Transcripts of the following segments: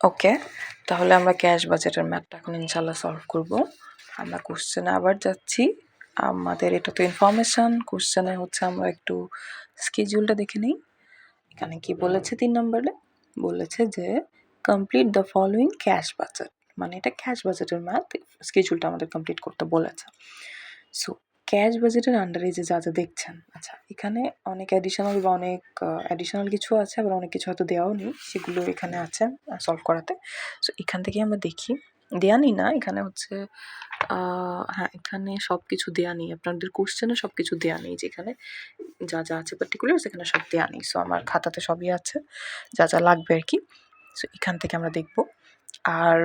ওকে, তাহলে আমরা ক্যাশ বাজেটের ম্যাথটা এখন ইনশাল্লাহ সলভ করব। আমরা কোশ্চেনে আবার যাচ্ছি। আমাদের এটা তো ইনফরমেশান, কোশ্চেনে হচ্ছে আমরা একটু স্কেডিউলটা দেখে নিই। এখানে কি বলেছে 3 নম্বরে? বলেছে যে complete the following cash budget, মানে এটা ক্যাশ বাজেটের ম্যাথ, স্কেডিউলটা আমাদের কমপ্লিট করতে বলেছে। সো ক্যাশ বাজেটের আন্ডারে যে যা যা দেখছেন, আচ্ছা এখানে অনেক অ্যাডিশনাল বা অনেক অ্যাডিশনাল কিছু আছে, আবার অনেক কিছু হয়তো দেওয়াও নেই, সেগুলো এখানে আছে সলভ করাতে। সো এখান থেকে আমরা দেখি, দেওয়া নেই না, এখানে হচ্ছে হ্যাঁ এখানে সব কিছু দেওয়া নেই, আপনাদের কোশ্চেনে সব কিছু দেওয়া নেই, যেখানে যা যা আছে পার্টিকুলার সেখানে সব দেওয়া নেই। সো আমার খাতাতে সবই আছে যা যা লাগবে আর কি। সো এখান থেকে আমরা দেখব। আর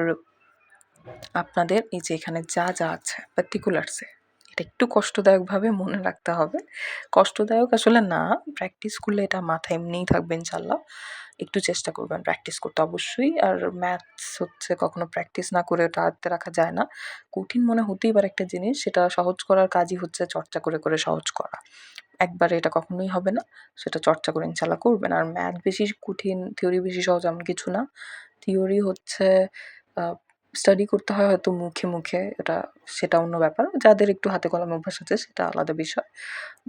আপনাদের এই যে এখানে যা যা আছে পার্টিকুলারসে, এটা একটু কষ্টদায়কভাবে মনে রাখতে হবে। কষ্টদায়ক আসলে না, প্র্যাকটিস করলে এটা মাথায় এমনিই থাকবে ইনশাল্লাহ। একটু চেষ্টা করবেন প্র্যাকটিস করতে অবশ্যই। আর ম্যাথস হচ্ছে কখনো প্র্যাকটিস না করে ওটা আয়ত্তে রাখা যায় না। কঠিন মনে হতেই পারে একটা জিনিস, সেটা সহজ করার কাজই হচ্ছে চর্চা করে করে সহজ করা। একবারে এটা কখনোই হবে না, সেটা চর্চা করে ইনশাল্লাহ করবেন। আর ম্যাথ বেশি কঠিন, থিওরি বেশি সহজ এমন কিছু না। থিওরি হচ্ছে স্টাডি করতে হয় হয়তো মুখে মুখে, এটা সেটা অন্য ব্যাপার। যাদের একটু হাতে কলমে অভ্যাস আছে সেটা আলাদা বিষয়।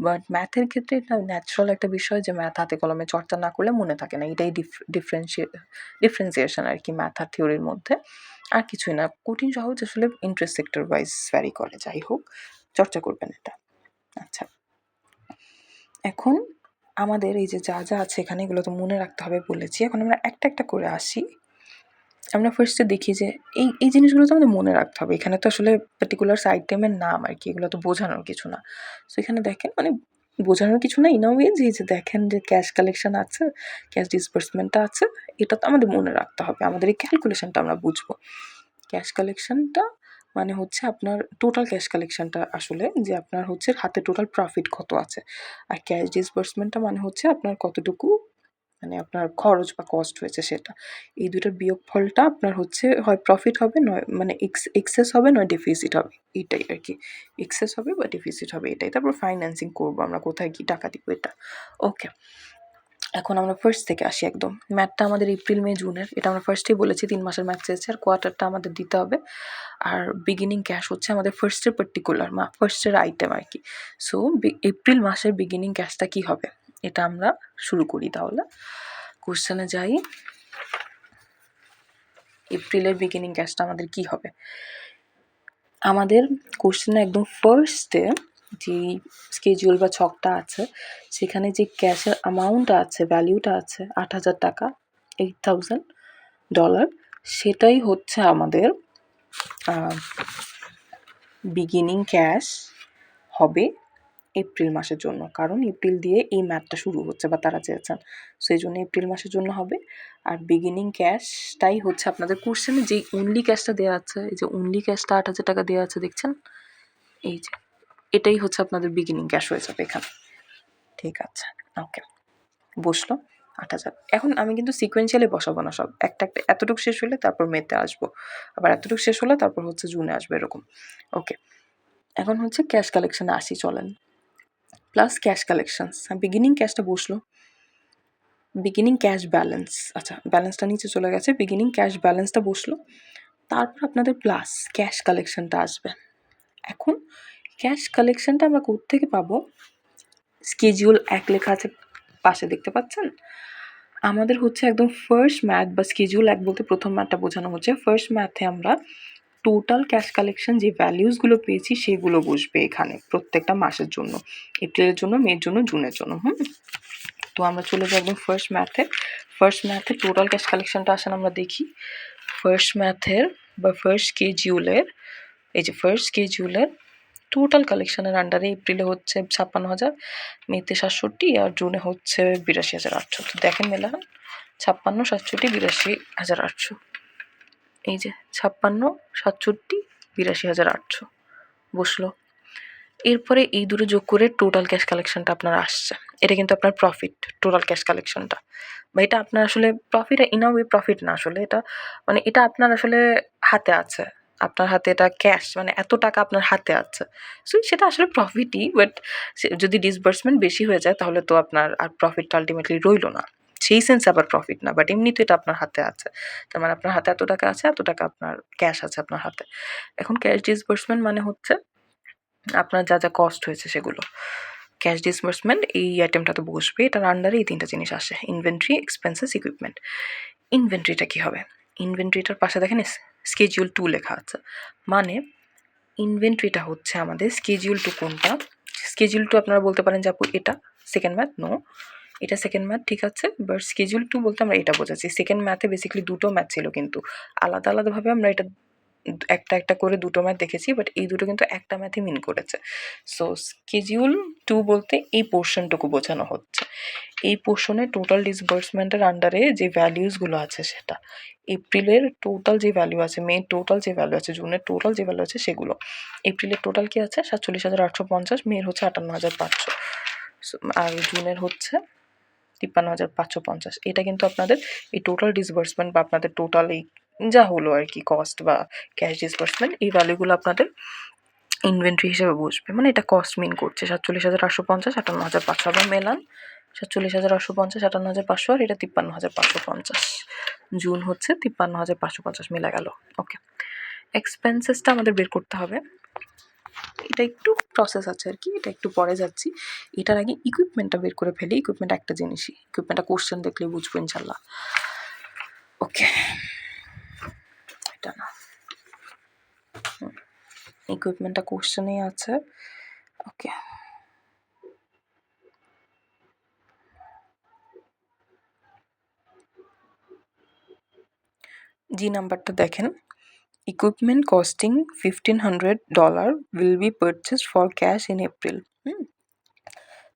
বাট ম্যাথের ক্ষেত্রে এটা ন্যাচারাল একটা বিষয় যে ম্যাথ হাতে কলমে চর্চা না করলে মনে থাকে না। এটাই ডিফারেন্সিয়েশন আর কি ম্যাথ আর থিওরির মধ্যে, আর কিছুই না। কঠিন সহজ আসলে ইন্টারেস্ট সেক্টর ওয়াইজ ভ্যারি করে। যাই হোক, চর্চা করবেন এটা। আচ্ছা, এখন আমাদের এই যে যা যা আছে এখানে, এগুলো তো মনে রাখতে হবে বলেছি। এখন আমরা একটা একটা করে আসি। আমরা ফার্স্টে দেখি যে এই জিনিসগুলো তো আমাদের মনে রাখতে হবে। এখানে তো আসলে পার্টিকুলার আইটেমের নাম আর কি, এগুলো তো বোঝানোর কিছু না। সো এখানে দেখেন, মানে বোঝানোর কিছু না ইন আ ওয়ে, যে এই যে দেখেন যে ক্যাশ কালেকশন আছে, ক্যাশ ডিসবার্সমেন্টটা আছে, এটা তো আমাদের মনে রাখতে হবে। আমাদের এই ক্যালকুলেশনটা আমরা বুঝবো। ক্যাশ কালেকশনটা মানে হচ্ছে আপনার টোটাল ক্যাশ কালেকশনটা, আসলে যে আপনার হচ্ছে হাতে টোটাল প্রফিট কত আছে। আর ক্যাশ ডিসবার্সমেন্টটা মানে হচ্ছে আপনার কতটুকু, মানে আপনার খরচ বা কস্ট হয়েছে সেটা। এই দুটোর বিয়োগফলটা আপনার হচ্ছে হয় প্রফিট হবে, নয় মানে এক্সেস হবে, নয় ডেফিসিট হবে। এইটাই আর কি, এক্সেস হবে বা ডেফিসিট হবে এটাই। তারপর ফাইন্যান্সিং করবো আমরা, কোথায় কি টাকা দিব এটা। ওকে, এখন আমরা ফার্স্ট থেকে আসি একদম। ম্যাথটা আমাদের এপ্রিল মে জুনের, এটা আমরা ফার্স্টেই বলেছি 3 মাসের ম্যাথ চেয়েছে, আর কোয়ার্টারটা আমাদের দিতে হবে। আর বিগিনিং ক্যাশ হচ্ছে আমাদের ফার্স্টের পার্টিকুলার ফার্স্টের আইটেম আর কি। সো এপ্রিল মাসের বিগিনিং ক্যাশটা কি হবে, এটা আমরা শুরু করি তাহলে। কোশ্চেনে যাই। এপ্রিলের বিগিনিং ক্যাশটা আমাদের কি হবে? আমাদের কোশ্চেনে একদম ফার্স্টে যে স্কেডিউল বা ছকটা আছে, সেখানে যে ক্যাশের অ্যামাউন্ট আছে, ভ্যালিউটা আছে 8,000 টাকা, $8,000, সেটাই হচ্ছে আমাদের বিগিনিং ক্যাশ হবে এপ্রিল মাসের জন্য। কারণ এপ্রিল দিয়ে এই ম্যাথটা শুরু হচ্ছে বা তারা চেয়েছেন, সেই জন্য এপ্রিল মাসের জন্য হবে। আর বিগিনিং ক্যাশটাই হচ্ছে আপনাদের কোশ্চেনে যেই অনলি ক্যাশটা দেওয়া আছে, এই যে অনলি ক্যাশটা 8,000 টাকা দেওয়া আছে দেখছেন, এই যে এটাই হচ্ছে আপনাদের বিগিনিং ক্যাশ হয়ে যাবে এখানে। ঠিক আছে, ওকে, বসলো 8,000। এখন আমি কিন্তু সিকোয়েন্সিয়ালি বসাবো না সব, একটা একটা এতটুকু শেষ হলে তারপর মেতে আসবো, আবার এতটুকু শেষ হলে তারপর হচ্ছে জুনে আসবে, এরকম। ওকে, এখন হচ্ছে ক্যাশ কালেকশনে আসি চলেন। প্লাস ক্যাশ কালেকশনস, বিগিনিং ক্যাশটা বসলো, বিগিনিং ক্যাশ ব্যালেন্স, আচ্ছা ব্যালেন্সটা নিচে চলে গেছে, বিগিনিং ক্যাশ ব্যালেন্সটা বসলো। তারপর আপনাদের প্লাস ক্যাশ কালেকশনটা আসবে। এখন ক্যাশ কালেকশনটা আমরা কোত্থেকে পাবো? স্কেডিউল 1 লেখা আছে পাশে, দেখতে পাচ্ছেন? আমাদের হচ্ছে একদম ফার্স্ট ম্যাথ বা স্কেডিউল 1 বলতে প্রথম ম্যাথটা বোঝানো হচ্ছে। ফার্স্ট ম্যাথে আমরা টোটাল ক্যাশ কালেকশন যে ভ্যালিউসগুলো পেয়েছি সেগুলো বসবে এখানে প্রত্যেকটা মাসের জন্য, এপ্রিলের জন্য, মের জন্য, জুনের জন্য। তো আমরা চলে যাই একদম ফার্স্ট ম্যাথে। ফার্স্ট ম্যাথে টোটাল ক্যাশ কালেকশনটা আসেন আমরা দেখি। ফার্স্ট ম্যাথের বা ফার্স্ট স্কেডিউলের, এই যে ফার্স্ট স্কেডিউলের টোটাল কালেকশনের আন্ডারে এপ্রিলে হচ্ছে 56,000, মেতে 67, আর জুনে হচ্ছে 82,800। তো দেখেন মেলান, 56, 67, 82,800, এই যে 56, 67, 82,800 বসলো। এরপরে এই দুটো যোগ করে টোটাল ক্যাশ কালেকশনটা আপনার আসছে। এটা কিন্তু আপনার প্রফিট, টোটাল ক্যাশ কালেকশনটা, বা এটা আপনার আসলে profit, in a way profit না আসলে, এটা মানে এটা আপনার আসলে হাতে আছে, আপনার হাতে এটা ক্যাশ, মানে এত টাকা আপনার হাতে আছে। সো সেটা আসলে প্রফিটই, বাট যদি ডিসবার্সমেন্ট বেশি হয়ে যায় তাহলে তো আপনার আর প্রফিটটা আলটিমেটলি রইল না। সেই সেন্সে আবার প্রফিট না, বাট এমনি তো এটা আপনার হাতে আছে। তার মানে আপনার হাতে এত টাকা আছে, এত টাকা আপনার ক্যাশ আছে আপনার হাতে। এখন ক্যাশ ডিসবার্সমেন্ট মানে হচ্ছে আপনার যা যা কস্ট হয়েছে সেগুলো। ক্যাশ ডিসবার্সমেন্ট এই আইটেমটাতে বসবে, এটার আন্ডারে এই তিনটা জিনিস আসে: ইনভেন্টরি, এক্সপেন্সেস, ইকুইপমেন্ট। ইনভেন্টরিটা কী হবে? ইনভেন্টরিটার পাশে দেখেন স্কেডিউল 2 লেখা আছে, মানে ইনভেন্টরিটা হচ্ছে আমাদের স্কেডিউল 2 কোনটা? স্কেডিউল 2 আপনারা বলতে পারেন যে আপু এটা সেকেন্ড ম্যাথ। নো, এটা সেকেন্ড ম্যাথ ঠিক আছে, বাট স্কেডিউল 2 বলতে আমরা এটা বোঝাচ্ছি। সেকেন্ড ম্যাথে বেসিক্যালি দুটো ম্যাথ ছিল, কিন্তু আলাদা আলাদাভাবে আমরা এটা একটা একটা করে দুটো ম্যাথ দেখেছি, বাট এই দুটো কিন্তু একটা ম্যাথই মিন করেছে। সো স্কেডিউল 2 বলতে এই পোর্শনটুকু বোঝানো হচ্ছে। এই পোর্শনে টোটাল ডিসবার্সমেন্টের আন্ডারে যে ভ্যালিউসগুলো আছে সেটা, এপ্রিলের টোটাল যে ভ্যালু আছে, মে টোটাল যে ভ্যালু আছে, জুনের টোটাল যে ভ্যালু আছে সেগুলো। এপ্রিলের টোটাল কি আছে? 47,850, মেয়ের হচ্ছে 58,500, আর জুনের হচ্ছে 53,550। এটা কিন্তু আপনাদের এই টোটাল ডিসবার্সমেন্ট বা আপনাদের টোটাল এই যা হলো আর কি কস্ট বা ক্যাশ ডিসবার্সমেন্ট, এই ভ্যালুগুলো আপনাদের ইনভেন্টরি হিসেবে বসবে। মানে এটা কস্ট মিন করছে 47,850, 58,500। আবার মেলান 47,850, 58,500, আর এটা 53,550। জুন হচ্ছে 53,550, মিলা গেল। ওকে, এক্সপেন্সেসটা আমাদের বের করতে হবে। এটা একটু প্রসেস আছে আর কি, এটা একটু পরে যাচ্ছি। এটার আগে ইকুইপমেন্টটা বের করে ফেলি। ইকুইপমেন্ট একটা জিনিসই, ইকুইপমেন্টটা কোশ্চেন দেখলেই বুঝবো ইনশাল্লাহ। ওকে, এটা না, ইকুইপমেন্টটা কোশ্চেনেই আছে। ওকে, জি নাম্বারটা দেখেন, equipment costing $1,500 will be purchased for cash in April.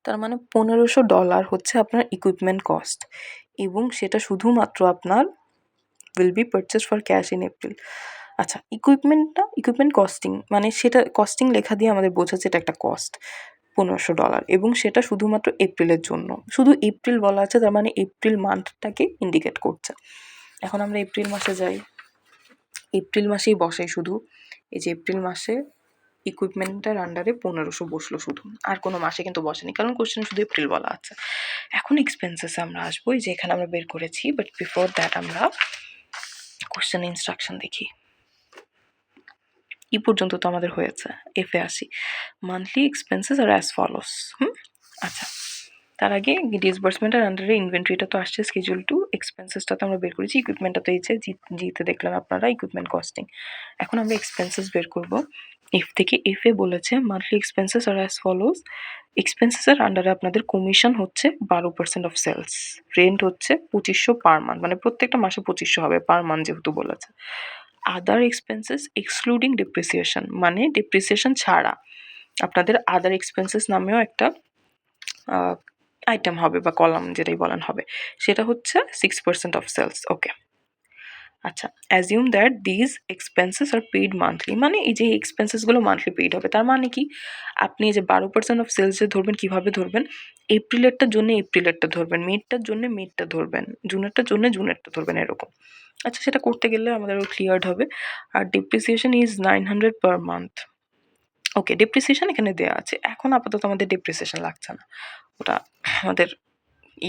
তার মানে $1,500 হচ্ছে আপনার ইকুইপমেন্ট কস্ট, এবং সেটা শুধুমাত্র আপনার will be purchased for cash in April. আচ্ছা, ইকুইপমেন্ট কস্টিং মানে সেটা কস্টিং লেখা দিয়ে আমাদের বোঝাচ্ছে এটা একটা কস্ট $1,500, এবং সেটা শুধুমাত্র এপ্রিলের জন্য। শুধু এপ্রিল বলা আছে, তার মানে এপ্রিল মান্থটাকে ইন্ডিকেট করছে। এখন আমরা এপ্রিল মাসে যাই, এপ্রিল মাসেই বসে শুধু। এই যে এপ্রিল মাসে ইকুইপমেন্টের আন্ডারে 1,500 বসলো শুধু, আর কোনো মাসে কিন্তু বসেনি, কারণ কোশ্চেনে শুধু এপ্রিল বলা আছে। এখন এক্সপেন্সেসে আমরা আসবো, এই যে এখানে আমরা বের করেছি, বাট বিফোর দ্যাট আমরা কোশ্চেন ইনস্ট্রাকশন দেখি। এই পর্যন্ত তো আমাদের হয়েছে, এফে আসি। মান্থলি এক্সপেন্সেস আর অ্যাজ ফলোস। আচ্ছা, তার আগে ডিসবার্সমেন্টের আন্ডারে ইনভেন্টরিটা তো আসছে, স্কেডিউল 2, এক্সপেন্সেসটা তো আমরা বের করেছি, ইকুইপমেন্টটা তো এই যে জিতে দেখলেন আপনারা ইকুইপমেন্ট কস্টিং। এখন আমরা এক্সপেন্সেস বের করব। এফ থেকে এফে বলেছে মান্থলি এক্সপেন্সেস আর অ্যাজ ফলোস। এক্সপেন্সেসের আন্ডারে আপনাদের কমিশন হচ্ছে 12% অফ সেলস, রেন্ট হচ্ছে 2,500 পার মান্থ, মানে প্রত্যেকটা মাসে 2,500 হবে পার মান্থ যেহেতু বলেছে। আদার এক্সপেন্সেস এক্সক্লুডিং ডিপ্রিসিয়েশন, মানে ডিপ্রিসিয়েশন ছাড়া আপনাদের আদার এক্সপেন্সেস নামেও একটা আইটেম হবে বা কলাম যেটাই বলেন হবে, সেটা হচ্ছে 6% অফ সেলস। ওকে, আচ্ছা, assume that these expenses are paid monthly, মানে এই যে এক্সপেন্সেসগুলো মান্থলি পেইড হবে। তার মানে কি, আপনি এই যে 12% অফ সেলস যে ধরবেন, কীভাবে ধরবেন? এপ্রিলেরটার জন্য এপ্রিলেরটা ধরবেন, মেরটার জন্য মেরটা ধরবেন, জুনেরটার জন্য জুনেরটা ধরবেন, এরকম। আচ্ছা, সেটা করতে গেলে আমাদের ক্লিয়ার্ড হবে। আর depreciation is 900 per month. Okay, depreciation এখানে দেওয়া আছে। এখন আপাতত আমাদের ডিপ্রিসিয়েশন লাগছে না, ওটা আমাদের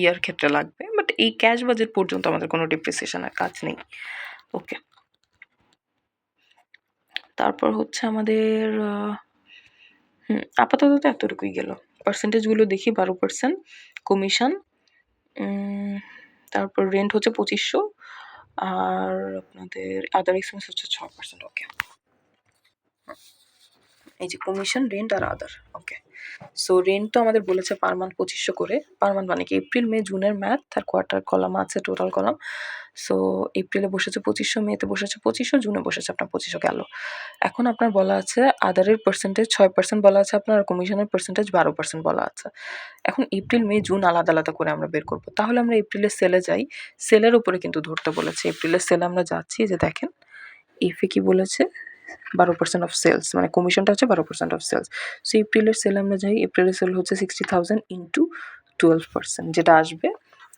ইয়ার ক্ষেত্রে লাগবে, বাট এই ক্যাশ বাজেট পর্যন্ত আমাদের কোনো ডিপ্রিসিয়েশনের কাজ নেই। ওকে, তারপর হচ্ছে আমাদের আপাতত তো এতটুকুই গেল। পার্সেন্টেজগুলো দেখি, 12% কমিশন, তারপর রেন্ট হচ্ছে 2,500, আর আপনাদের আদার এক্সপেন্স হচ্ছে 6%। ওকে, এই যে কমিশন, রেন্ট আর আদার। ওকে, সো রেন্ট তো আমাদের বলেছে পার মান্থ 2,500 করে। পার মান্থ মানে কি, এপ্রিল মে জুনের ম্যাথ, তার কোয়ার্টার কলাম আছে, টোটাল কলাম। সো এপ্রিলে বসেছে 2,500, মেতে বসেছে 2,500, জুনে বসেছে আপনার 2,500 গেল। এখন আপনার বলা আছে আদারের পার্সেন্টেজ 6% বলা আছে আপনার, কমিশনের পার্সেন্টেজ 12% বলা আছে। এখন এপ্রিল মে জুন আলাদা আলাদা করে আমরা বের করবো। তাহলে আমরা এপ্রিলের সেলে যাই, সেলের উপরে কিন্তু ধরতে বলেছে। এপ্রিলের সেলে আমরা যাচ্ছি, যে দেখেন এফে কি বলেছে, 12% অফ সেলস, মানে কমিশনটা হচ্ছে 12% অফ সেলস। সো এপ্রিলের সেল আমরা যাই, এপ্রিলের সেল হচ্ছে 60,000 ইন্টু 12%, যেটা আসবে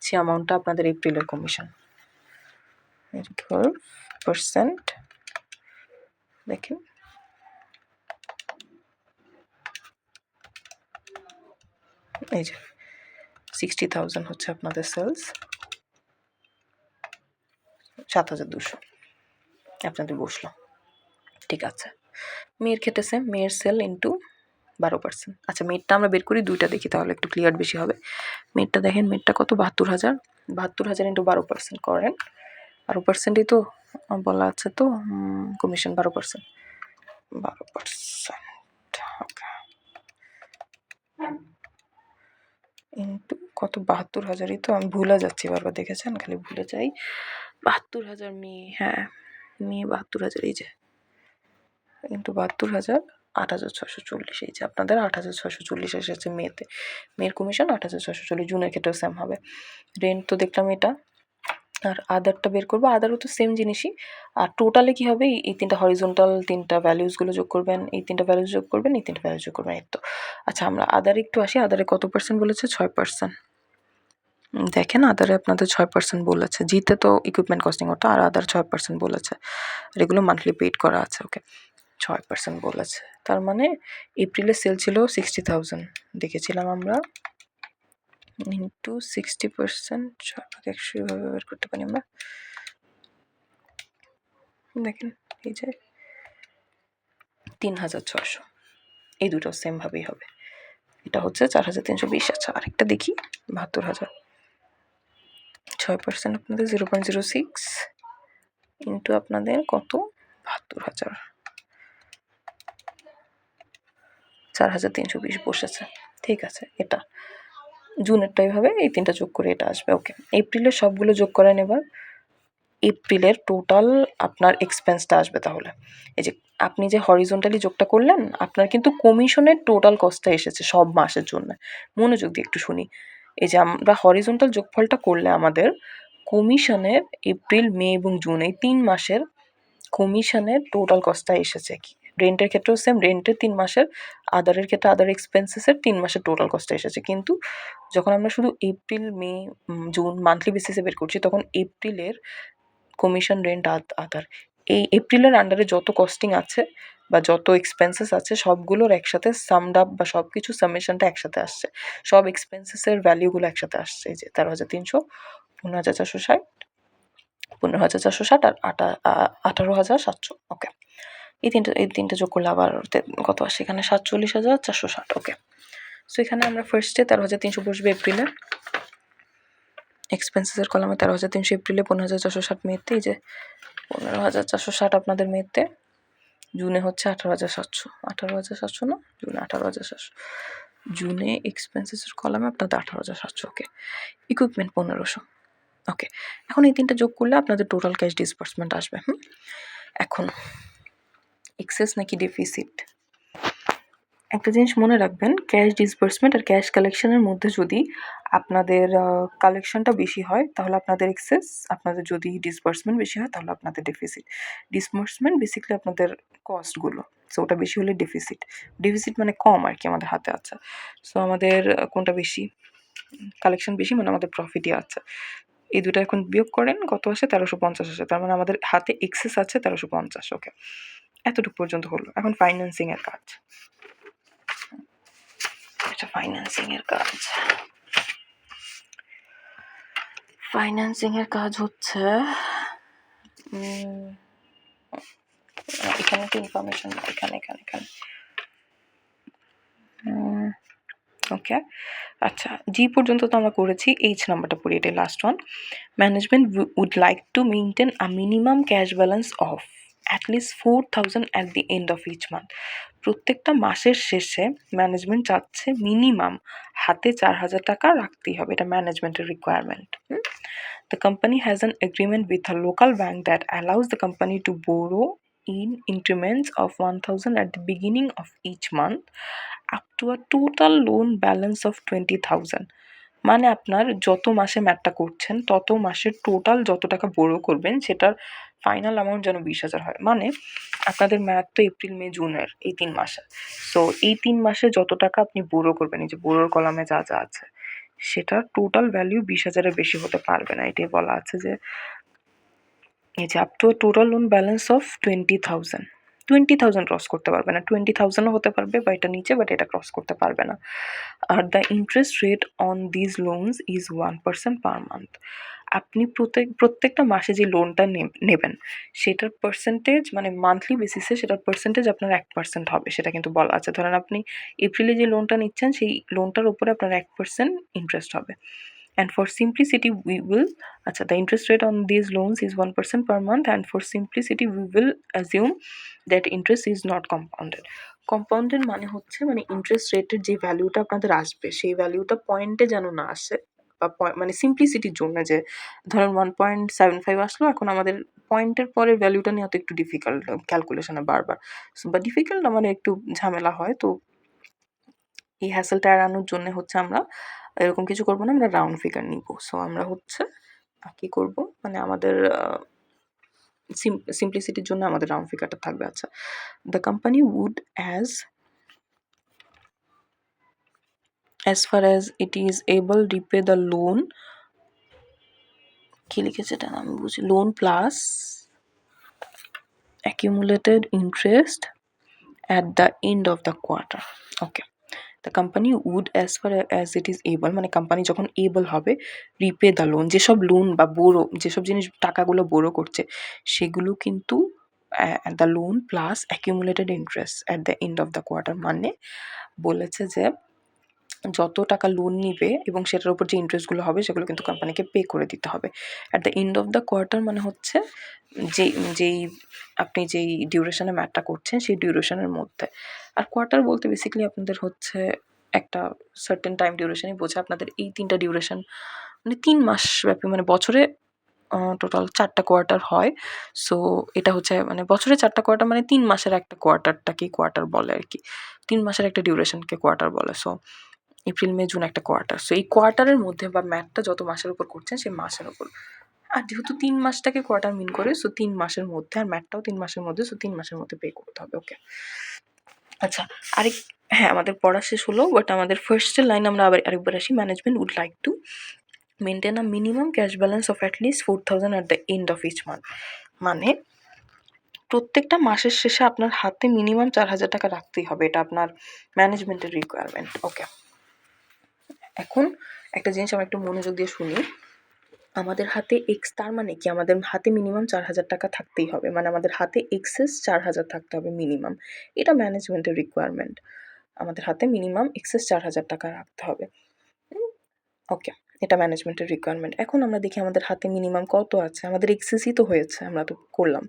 সে অ্যামাউন্টটা আপনাদের এপ্রিলের কমিশন। 12% দেখেন, এই যে 60,000 হচ্ছে আপনাদের সেলস, 7,200 আপনাদের বসলো। ঠিক আছে, মেয়ের ক্ষেত্রে সেম, মেয়ের সেল ইন্টু 12%। আচ্ছা, মেয়েরটা আমরা বের করি, দুইটা দেখি তাহলে একটু ক্লিয়ার বেশি হবে। মেয়েরটা দেখেন, মেয়েরটা কত, 72,000, 72,000 ইন্টু 12% করেন। 12%ই তো বলা আছে, তো কমিশন 12%, 12%, ওকে, ইন্টু কত, 72,000ই তো, আমি ভুলে যাচ্ছি বারবার, দেখেছেন খালি ভুলে যাই। 72,000 মেয়ে, হ্যাঁ মেয়ে 72,000, এই যে ইন্টু 72,000, 8,640, এই যে আপনাদের 8,640 এসেছে মেয়েতে। মেয়ের কমিশন 8,640, জুনের ক্ষেত্রেও সেম হবে। রেন্ট তো দেখলাম এটা, আর আদারটা বের করবো, আদারও তো সেম জিনিসই। আর টোটালে কি হবে, এই তিনটা হরিজন্টাল তিনটা ভ্যালুজগুলো যোগ করবেন, এই তিনটা ভ্যালুজ যোগ করবেন, এই তিনটা ভ্যালুজ যোগ করবেন, এই তো। আচ্ছা, আমরা আদারে একটু আসি, আদারে কত পার্সেন্ট বলেছে, 6%। দেখেন, আদারে আপনাদের 6% বলেছে, জিতে তো ইকুইপমেন্ট কস্টিং ওটা, আর আদার 6% বলেছে, আর এগুলো মান্থলি পেইড করা আছে। ওকে, 6% বলেছে, তার মানে এপ্রিলে সেল ছিল 60,000 দেখেছিলাম আমরা, ইন্টু 60%, 6,100 এভাবে বের করতে পারি আমরা। দেখেন, এই যে 3,600, এই দুটো সেমভাবেই হবে। এটা হচ্ছে 4,320। আচ্ছা, আরেকটা দেখি, 72,000, 6% আপনাদের 0.06 ইন্টু আপনাদের কত, 72,000, 4,320 বসেছে। ঠিক আছে, এটা জুনেরটা এইভাবে, এই তিনটা যোগ করে এটা আসবে। ওকে, এপ্রিলের সবগুলো যোগ করেন এবার। এপ্রিলের টোটাল আপনার এক্সপেন্সটা আসবে তাহলে, এই যে আপনি যে হরিজন্টালি যোগটা করলেন, আপনার কিন্তু কমিশনের টোটাল কস্টটা এসেছে সব মাসের জন্য। মনোযোগ দিয়ে একটু শুনি, এই যে আমরা হরিজন্টাল যোগফলটা করলে আমাদের কমিশনের এপ্রিল, মে এবং জুন এই 3 মাসের কমিশনের টোটাল কস্টটা এসেছে। কি রেন্টের ক্ষেত্রেও সেম, রেন্টের 3 মাসের, আদারের ক্ষেত্রে আদার এক্সপেন্সেসের 3 মাসের টোটাল কস্টটা এসেছে। কিন্তু যখন আমরা শুধু এপ্রিল, মে, জুন মান্থলি বেসিসে বের করছি, তখন এপ্রিলের কমিশন, রেন্ট, আদার, এই এপ্রিলের আন্ডারে যত কস্টিং আছে বা যত এক্সপেন্সেস আছে সবগুলোর একসাথে সামড আপ বা সব কিছু সামেশনটা একসাথে আসছে, সব এক্সপেন্সেসের ভ্যালিউগুলো একসাথে আসছে। এই যে 13,300, 15,460, 15,460 আর 18,700। ওকে, এই তিনটে যোগ করলে আবার কত আসে এখানে, 47,460। ওকে, সো এখানে আমরা ফার্স্টে 13,300 বসবে এপ্রিলে, এক্সপেন্সেসের কলামে 13,300 এপ্রিলে, 15,460 মেতে, এই যে 15,460 আপনাদের মেতে, জুনে হচ্ছে 18,700, 18,700 না, জুনে 18,700, জুনে এক্সপেন্সেসের কলামে আপনাদের 18,700। ওকে, ইকুইপমেন্ট 1,500। ওকে, এখন এই তিনটা যোগ করলে আপনাদের টোটাল ক্যাশ ডিসবার্সমেন্ট আসবে। এখন এক্সেস নাকি ডেফিসিট, একটা জিনিস মনে রাখবেন, ক্যাশ ডিসবার্সমেন্ট আর ক্যাশ কালেকশনের মধ্যে যদি আপনাদের কালেকশনটা বেশি হয় তাহলে আপনাদের এক্সেস, আপনাদের যদি ডিসবার্সমেন্ট বেশি হয় তাহলে আপনাদের ডেফিসিট। ডিসবার্সমেন্ট বেসিক্যালি আপনাদের কস্টগুলো, সো ওটা বেশি হলে ডেফিসিট, ডেফিসিট মানে কম আর কি আমাদের হাতে আছে। সো আমাদের কোনটা বেশি, কালেকশন বেশি মানে আমাদের প্রফিটই আছে। এই দুটো এখন বিয়োগ করেন, কত আসে, 1350 আসে, তার মানে আমাদের হাতে এক্সেস আছে 1350। ওকে, এতটুকু পর্যন্ত হলো। এখন ফাইন্যান্সিং এর কাজ, ফাইন্যান্সিং এর কাজ, ফাইন্যান্সিং এর কাজ হচ্ছে এখানে তো ইনফরমেশন, এখানে এখানে এখানে ওকে। আচ্ছা, জি পর্যন্ত তো আমরা করেছি, এইচ নাম্বারটা পড়ি, এটাই last one. Management would like to maintain a minimum cash balance of at least 4,000 at the end of each month. প্রত্যেকটা মাসের শেষে ম্যানেজমেন্ট চাচ্ছে মিনিমাম হাতে 4,000 টাকা রাখতেই হবে, এটা ম্যানেজমেন্টের requirement. The company has an agreement with a local bank that allows the company to borrow in increments of 1,000 at the beginning of each month up to a total loan balance of 20,000. মানে আপনার যত মাসে ম্যাটটা করছেন তত মাসের total যত টাকা বোরো করবেন সেটার ফাইনাল অ্যামাউন্ট যেন 20,000 হয়। মানে আপনাদের ম্যাথ তো এপ্রিল, মে, জুনের এই 3 মাসে, সো এই 3 মাসে যত টাকা আপনি বোরো করবেন, এই যে বোরোর কলামে যা যা আছে সেটার টোটাল ভ্যালু 20,000-এর বেশি হতে পারবে না। এটাই বলা আছে যে এই যে up to total loan balance of 20,000, 20,000 cross করতে পারবে না, 20,000ও হতে পারবে বা এটা নিচে, বাট এটা ক্রস করতে পারবে না। Are the interest rate on these loans is 1% per month. আপনি প্রত্যেকটা মাসে যে লোনটা নেবেন সেটার পার্সেন্টেজ মানে মান্থলি বেসিসে সেটার পার্সেন্টেজ আপনার 1% হবে, সেটা কিন্তু বলা আছে। ধরেন আপনি এপ্রিলে যে লোনটা নিচ্ছেন সেই লোনটার উপরে আপনার 1% ইন্টারেস্ট হবে। And for simplicity we will the interest rate on these loans is 1% per month, and for simplicity we will assume that interest is not compounded. Compounded মানে হচ্ছে মানে ইন্টারেস্ট রেটের যে ভ্যালুটা আপনাদের আসবে সেই ভ্যালুটা পয়েন্টে যেন না আসে, বা মানে সিম্পলিসিটির জন্য যে ধরেন 1.75 আসলো, এখন আমাদের পয়েন্টের পরের ভ্যালুটা নেওয়া তো একটু ডিফিকাল্ট ক্যালকুলেশনে বারবার, বা ডিফিকাল্ট না মানে একটু ঝামেলা হয়। তো এই হ্যাসেলটা এড়ানোর জন্য হচ্ছে আমরা এরকম কিছু করবো না, আমরা রাউন্ড ফিগার নিব। সো আমরা হচ্ছে কি করব মানে আমাদের সিম্পলিসিটির জন্য আমাদের রাউন্ড ফিগারটা থাকবে। আচ্ছা, the company would as far as it is able repay the loan, কি লিখেছে এটা আমি বুঝি, loan plus accumulated interest at the end of the quarter. Okay, the company would as far as it is able মানে company যখন able হবে repay the loan, যেসব loan বা বোরো যেসব জিনিস টাকাগুলো বোরো করছে সেগুলো কিন্তু the loan plus accumulated interest at the end of the quarter, মানে বলেছে যে যত টাকা লোন নিবে এবং সেটার উপর যে ইন্টারেস্টগুলো হবে সেগুলো কিন্তু কোম্পানিকে পে করে দিতে হবে at the end of the quarter, মানে হচ্ছে যেই আপনি যেই ডিউরেশনে ম্যাটটা করছেন সেই ডিউরেশনের মধ্যে। আর কোয়ার্টার বলতে বেসিক্যালি আপনাদের হচ্ছে একটা সার্টেন টাইম ডিউরেশনই বোঝে। আপনাদের এই 3টা ডিউরেশন মানে 3 মাস ব্যাপী, মানে বছরে টোটাল 4টা কোয়ার্টার হয়। সো এটা হচ্ছে মানে বছরে 4টা কোয়ার্টার মানে 3 মাসের একটা কোয়ার্টারটাকেই কোয়ার্টার বলে আর কি। 3 মাসের একটা ডিউরেশনকে কোয়ার্টার বলে। সো এপ্রিল মে জুন একটা কোয়ার্টার। সো এই কোয়ার্টারের মধ্যে বা ম্যাথটা যত মাসের উপর করছেন সেই মাসের উপর। আর যেহেতু 3 মাসটাকে কোয়ার্টার মিন করে, সো 3 মাসের মধ্যে, আর ম্যাথটাও 3 মাসের মধ্যে, সো 3 মাসের মধ্যে পে করতে হবে। ওকে, আচ্ছা হ্যাঁ আমাদের পড়া শেষ হলো, বাট আমাদের ফার্স্টের লাইন আমরা আরেকবার আসি। Management would like to maintain a minimum cash balance of at least 4,000 at the end of each month, মানে প্রত্যেকটা মাসের শেষে আপনার হাতে মিনিমাম 4,000 টাকা রাখতেই হবে, এটা আপনার ম্যানেজমেন্টের রিকোয়ারমেন্ট। ওকে, এখন একটা জিনিস আমরা একটু মনোযোগ দিয়ে শুনি। আমাদের হাতে তার মানে কি আমাদের হাতে মিনিমাম 4,000 টাকা থাকতেই হবে, মানে আমাদের হাতে এক্সেস 4,000 থাকতে হবে মিনিমাম, এটা ম্যানেজমেন্টের রিকোয়ারমেন্ট। আমাদের হাতে মিনিমাম এক্সেস 4,000 টাকা রাখতে হবে। ওকে, এটা ম্যানেজমেন্টের রিকোয়ারমেন্ট। এখন আমরা দেখি আমাদের হাতে মিনিমাম কত আছে। আমাদের এক্সেসই তো হয়েছে, আমরা তো করলাম,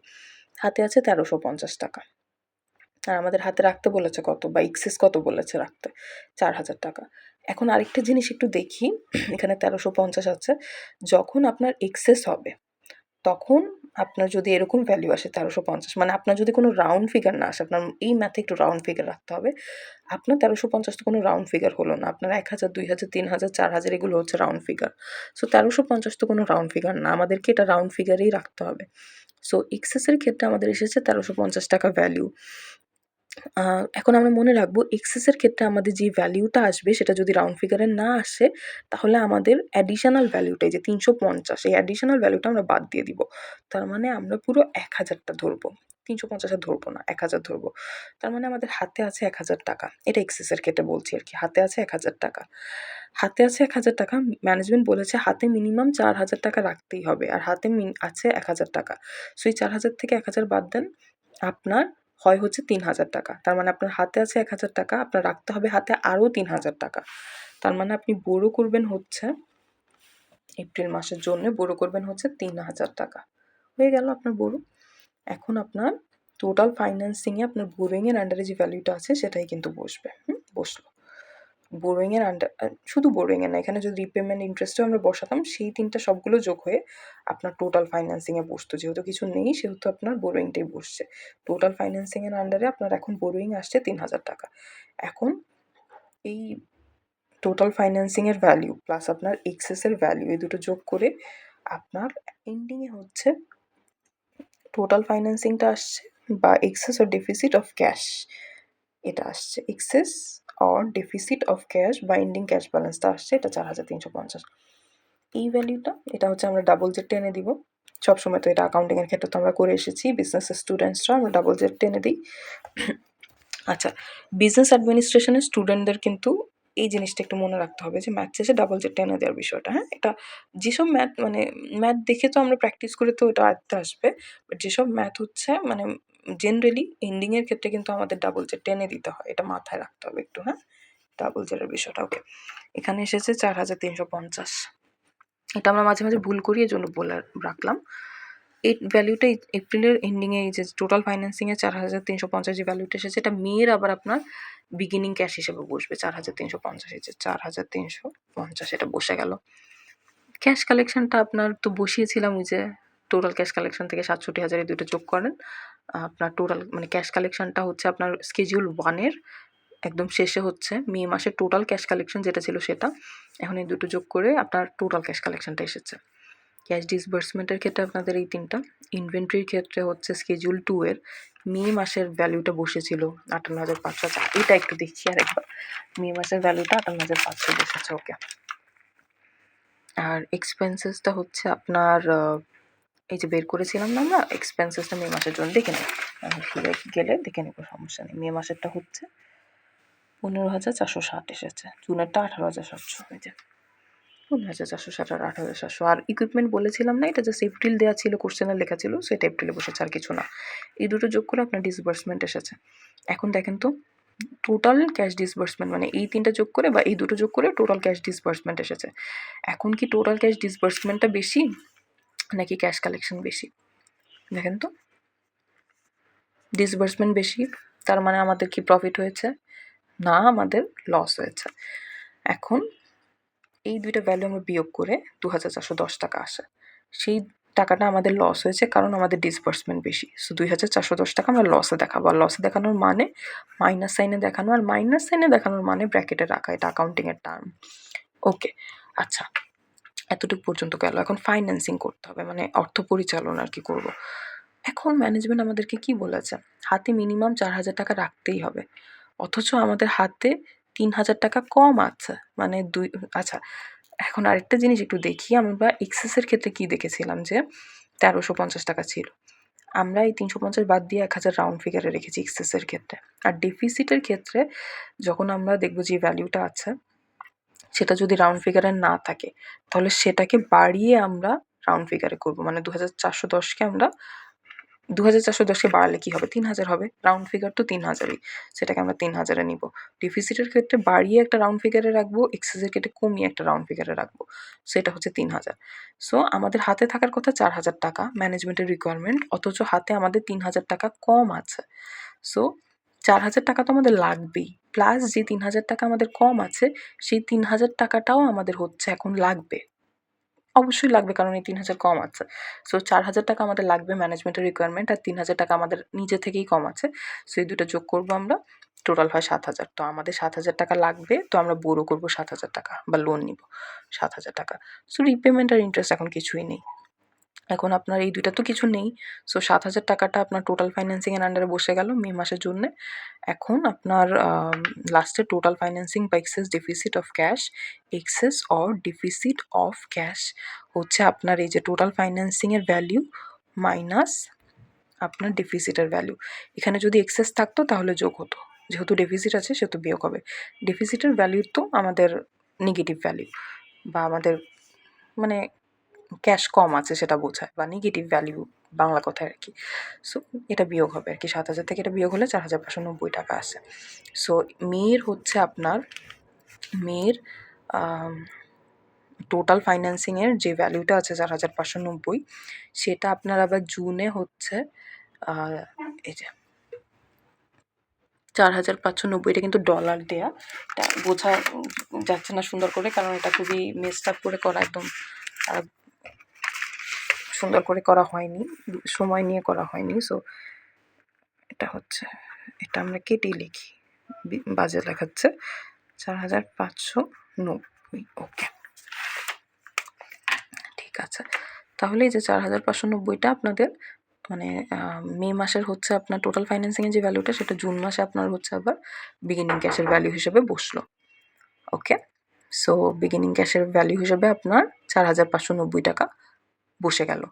হাতে আছে 1350 টাকা, আর আমাদের হাতে রাখতে বলেছে কত, বা এক্সেস কত বলেছে রাখতে, 4,000 টাকা। এখন আরেকটা জিনিস একটু দেখি, এখানে 1350 আছে, যখন আপনার এক্সেস হবে তখন আপনার যদি এরকম ভ্যালু আসে 1350, মানে আপনার যদি কোনো রাউন্ড ফিগার না আসে, আপনার এই ম্যাথে একটু রাউন্ড ফিগার রাখতে হবে। আপনার 1350 তো কোনো রাউন্ড ফিগার হলো না, আপনার 1,000 2,000 3,000 4,000 এগুলো হচ্ছে রাউন্ড ফিগার। সো 1350 তো কোনো রাউন্ড ফিগার না, আমাদেরকে এটা রাউন্ড ফিগারেই রাখতে হবে। সো এক্সেসের ক্ষেত্রে আমাদের এসেছে 1350 টাকা ভ্যালু। এখন আমরা মনে রাখবো এক্সেসের ক্ষেত্রে আমাদের যে ভ্যালুটা আসবে সেটা যদি রাউন্ড ফিগারে না আসে তাহলে আমাদের অ্যাডিশনাল ভ্যালুটা এই যে 350, এই অ্যাডিশনাল ভ্যালুটা আমরা বাদ দিয়ে দিব। তার মানে আমরা পুরো 1,000টা ধরবো, 350 আর ধরবো না, 1,000 ধরবো। তার মানে আমাদের হাতে আছে 1,000 টাকা, এটা এক্সেসের ক্ষেত্রে বলছি আর কি। হাতে আছে 1,000 টাকা, হাতে আছে 1,000 টাকা, ম্যানেজমেন্ট বলেছে হাতে মিনিমাম 4,000 টাকা রাখতেই হবে, আর হাতে আছে 1,000 টাকা। সো এই 4,000 থেকে 1,000 বাদ দেন, আপনার হয় হচ্ছে 3,000 টাকা। তার মানে আপনার হাতে আছে 1,000 টাকা, আপনার রাখতে হবে হাতে আরও 3,000 টাকা। তার মানে আপনি বোরো করবেন হচ্ছে এপ্রিল মাসের জন্য বোরো করবেন হচ্ছে 3,000 টাকা। হয়ে গেল আপনার বোরো। এখন আপনার টোটাল ফাইন্যান্সিংয়ে আপনার বোরোইংয়ের আন্ডারে যে ভ্যালুটা আছে সেটাই কিন্তু বসবে। বসলো বোরোইংয়ের আন্ডার, শুধু বোরোইংয়ে না, এখানে যদি রিপেমেন্ট ইন্টারেস্টও আমরা বসাতাম সেই 3টা সবগুলো যোগ হয়ে আপনার টোটাল ফাইন্যান্সিংয়ে বসতো। যেহেতু কিছু নেই সেহেতু আপনার বোরোইংটাই বসছে। টোটাল ফাইন্যান্সিংয়ের আন্ডারে আপনার এখন বোরোইং আসছে 3,000 টাকা। এখন এই টোটাল ফাইন্যান্সিংয়ের ভ্যালু প্লাস আপনার এক্সেসের ভ্যালু এই দুটো যোগ করে আপনার এন্ডিংয়ে হচ্ছে টোটাল ফাইন্যান্সিংটা আসছে, বা excess or deficit of cash এটা আসছে। Excess or deficit of cash বা এন্ডিং ক্যাশ ব্যালেন্সটা আসছে এটা 4,350। এই ভ্যালুটা এটা হচ্ছে আমরা ডাবল জেড টেনে দিব। সবসময় তো এটা অ্যাকাউন্টিংয়ের ক্ষেত্রে তো আমরা করে এসেছি, বিজনেস স্টুডেন্টসরা আমরা ডাবল জেড টেনে দিই। আচ্ছা, বিজনেস অ্যাডমিনিস্ট্রেশনের স্টুডেন্টদের কিন্তু এই জিনিসটা একটু মনে রাখতে হবে যে ম্যাথ শেষে ডাবল যে টেনে দেওয়ার বিষয়টা, হ্যাঁ? এটা যেসব ম্যাথ মানে ম্যাথ দেখে তো আমরা প্র্যাকটিস করে তো এটা আয়ত্তে আসবে, বাট যেসব ম্যাথ হচ্ছে মানে জেনারেলি এন্ডিংয়ের ক্ষেত্রে কিন্তু আমাদের ডাবল জেড টেনে দিতে হয়, এটা মাথায় রাখতে হবে একটু, হ্যাঁ? ডাবল জেডের বিষয়টা। ওকে, এখানে এসেছে 4350। এটা আমরা মাঝে মাঝে ভুল করি, এজন্য বলে রাখলাম। এই ভ্যালুটা এপ্রিলের এন্ডিংয়ে এই যে টোটাল ফাইন্যান্সিংয়ে 4350 যে ভ্যালুটা এসেছে, এটা মেয়ের আবার আপনার বিগিনিং ক্যাশ হিসেবে বসবে 4350। এই যে 4350 এটা বসে গেল। ক্যাশ কালেকশনটা আপনার তো বসিয়েছিলাম, ওই যে টোটাল ক্যাশ কালেকশন থেকে 67,000 এই দুটো যোগ করেন, আপনার টোটাল মানে ক্যাশ কালেকশনটা হচ্ছে আপনার স্কেডিউল 1-এর একদম শেষে হচ্ছে মে মাসের টোটাল ক্যাশ কালেকশন যেটা ছিল সেটা। এখন এই দুটো যোগ করে আপনার টোটাল ক্যাশ কালেকশনটা এসেছে। ক্যাশ ডিসবার্সমেন্টের ক্ষেত্রে আপনাদের এই 3টা। ইনভেন্টরির ক্ষেত্রে হচ্ছে স্কেডিউল 2-এর মে মাসের ভ্যালুটা বসেছিল 58,500। আচ্ছা, এটা একটু দেখছি আরেকবার। মে মাসের ভ্যালুটা 58,500 বসেছে। ওকে, আর এক্সপেন্সেসটা হচ্ছে আপনার এই যে বের করেছিলাম না আমরা এক্সপেন্সেসটা মে মাসের জন্য, দেখে নেব ফিরে গেলে দেখে নেব, সমস্যা নেই। মে মাসেরটা হচ্ছে 15,460 এসেছে, জুনেরটা 18,700। এই যে 15,460 আর 18,700। আর ইকুইপমেন্ট বলেছিলাম না, এটা জাস্ট এপ্রিল দেওয়া ছিল, কোশ্চেনে লেখা ছিল, সেটা এপ্রিলে বসেছে, আর কিছু না। এই দুটো যোগ করে আপনার ডিসবার্সমেন্ট এসেছে। এখন দেখেন তো টোটাল ক্যাশ ডিসবার্সমেন্ট মানে এই 3টা যোগ করে বা এই দুটো যোগ করে টোটাল ক্যাশ ডিসবার্সমেন্ট এসেছে। এখন কি টোটাল ক্যাশ ডিসবার্সমেন্টটা বেশি নাকি ক্যাশ কালেকশন বেশি? দেখেন তো, ডিসবার্সমেন্ট বেশি, তার মানে আমাদের কি প্রফিট হয়েছে? না, আমাদের লস হয়েছে। এখন এই দুইটা ভ্যালু আমরা বিয়োগ করে 2,410 টাকা আসে। সেই টাকাটা আমাদের লস হয়েছে কারণ আমাদের ডিসবার্সমেন্ট বেশি। সো 2,410 টাকা আমরা লসে দেখাবো। আর লসে দেখানোর মানে মাইনাস সাইনে দেখানো, আর মাইনাস সাইনে দেখানোর মানে ব্র্যাকেটে রাখা, এটা অ্যাকাউন্টিংয়ের টার্ম। ওকে, আচ্ছা, এতটুকু পর্যন্ত গেল। এখন ফাইন্যান্সিং করতে হবে, মানে অর্থ পরিচালনা আর কি করব। এখন ম্যানেজমেন্ট আমাদেরকে কি বলেছে, হাতে মিনিমাম 4,000 টাকা রাখতেই হবে, অথচ আমাদের হাতে 3,000 টাকা কম আছে, মানে আচ্ছা, এখন আরেকটা জিনিস একটু দেখি, আমরা এক্সেসের ক্ষেত্রে কি দেখেছিলাম যে 1,350 টাকা ছিল, আমরা এই 350 বাদ দিয়ে 1,000 রাউন্ড ফিগারে রেখেছি এক্সেসের ক্ষেত্রে। আর ডেফিসিটের ক্ষেত্রে যখন আমরা দেখবো যে ভ্যালুটা আছে সেটা যদি রাউন্ড ফিগারে না থাকে তাহলে সেটাকে বাড়িয়ে আমরা রাউন্ড ফিগারে করব, মানে 2,410কে আমরা 2,410কে বাড়ালে কি হবে, 3,000 হবে, রাউন্ড ফিগার তো 3,000ই, সেটাকে আমরা 3,000-এ নিব। ডেফিসিটের ক্ষেত্রে বাড়িয়ে একটা রাউন্ড ফিগারে রাখবো, এক্সেসের ক্ষেত্রে কমিয়ে একটা রাউন্ড ফিগারে রাখবো, সেটা হচ্ছে 3,000। সো আমাদের হাতে থাকার কথা 4,000 টাকা ম্যানেজমেন্টের রিকোয়ারমেন্ট, অথচ হাতে আমাদের 3,000 টাকা কম আছে। সো 4,000 টাকা তো আমাদের লাগবেই, প্লাস যে 3,000 টাকা আমাদের কম আছে সেই 3,000 টাকাটাও আমাদের হচ্ছে এখন লাগবে, অবশ্যই লাগবে, কারণ এই 3,000 কম আছে। সো 4,000 টাকা আমাদের লাগবে ম্যানেজমেন্টের রিকোয়ারমেন্ট, আর 3,000 টাকা আমাদের নিজে থেকেই কম আছে। সো এই দুটো যোগ করবো আমরা, টোটাল হয় 7,000। তো আমাদের 7,000 টাকা লাগবে, তো আমরা বোরো করবো 7,000 টাকা বা লোন নিব 7,000 টাকা। সো রিপেমেন্ট আর ইন্টারেস্ট এখন কিছুই নেই। এখন আপনার এই দুইটা তো কিছু নেই। সো 7,000 টাকাটা আপনার টোটাল ফাইন্যান্সিংয়ের আন্ডারে বসে গেল মে মাসের জন্যে। এখন আপনার লাস্টে টোটাল ফাইন্যান্সিং বা excess deficit of cash, excess or deficit of cash হচ্ছে আপনার এই যে টোটাল ফাইন্যান্সিংয়ের ভ্যালু মাইনাস আপনার ডেফিসিটের ভ্যালু। এখানে যদি এক্সেস থাকতো তাহলে যোগ হতো, যেহেতু ডেফিসিট আছে সেহেতু বিয়োগ হবে। ডেফিসিটের ভ্যালু তো আমাদের নেগেটিভ ভ্যালু বা আমাদের মানে ক্যাশ কম আছে সেটা বোঝায়, বা নেগেটিভ ভ্যালু বাংলা কথায় আর কি। সো এটা বিয়োগ হবে আর কি, 7,000 থেকে এটা বিয়োগ হলে 4,590 টাকা আসে। সো মেয়ের হচ্ছে আপনার মেয়ের টোটাল ফাইন্যান্সিংয়ের যে ভ্যালুটা আছে 4,590, সেটা আপনার আবার জুনে হচ্ছে এই যে 4,590, এটা কিন্তু ডলার দেয়া, এটা বোঝা যাচ্ছে না সুন্দর করে, কারণ এটা খুবই মেসড আপ করে করা, একদম সুন্দর করে করা হয়নি, সময় নিয়ে করা হয়নি। সো এটা হচ্ছে, এটা আমরা কেটে লিখি, বাজে লেখাচ্ছে 4,590। ওকে, ঠিক আছে। তাহলে এই যে 4,590টা আপনাদের মানে মে মাসের হচ্ছে আপনার টোটাল ফাইন্যান্সিংয়ের যে ভ্যালুটা, সেটা জুন মাসে আপনার হচ্ছে আবার বিগিনিং ক্যাশের ভ্যালু হিসেবে বসলো। ওকে, সো বিগিনিং ক্যাশের ভ্যালু হিসেবে আপনার 4,590 টাকা বসে গেল।